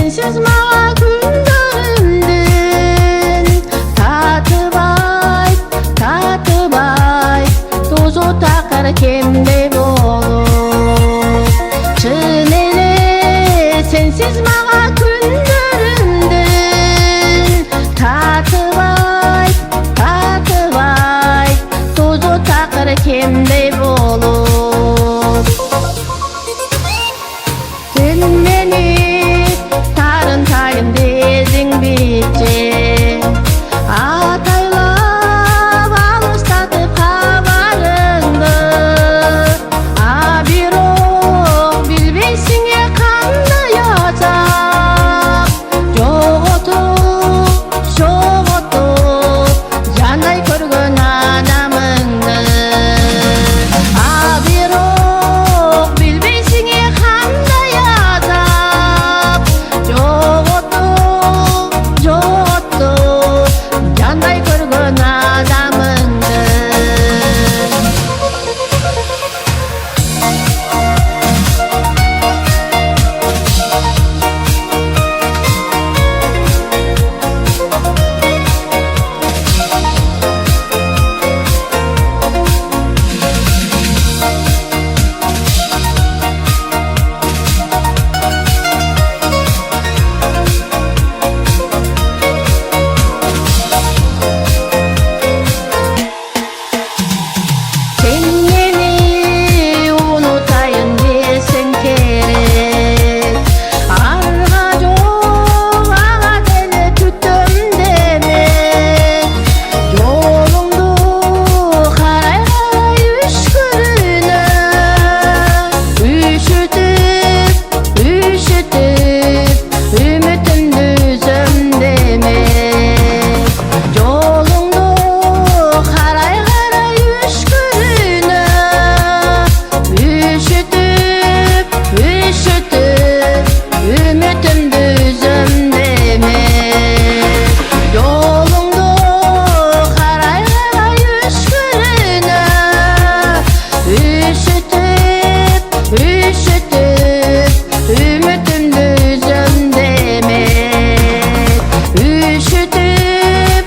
sensiz mava günlerimden tatıb ayt tozu takar kimde bolup çın ele sensiz mava günlerimden tatıb ayt tozu takar kimde bolup sen meni tarıntayım dezing bitçe ataylap alıştatıp habarыңды бирок билбейсиң кандай ажап жоготуп жанай көргөн адамыңды бирок билбейсиң кандай азап жоготуп жанай көргөн адамыңды Sen meni unutayın desen kerek arga жок ага деле күтөм деме жолуңду карай üşütüp үмүтүмдү үзөм деме жолуңду карай үч күнү üşütüp үмүтүмдү үзөм деме жолуңду карай үч күнү üşütüp үмүтүмдү үзөм деме üşütüp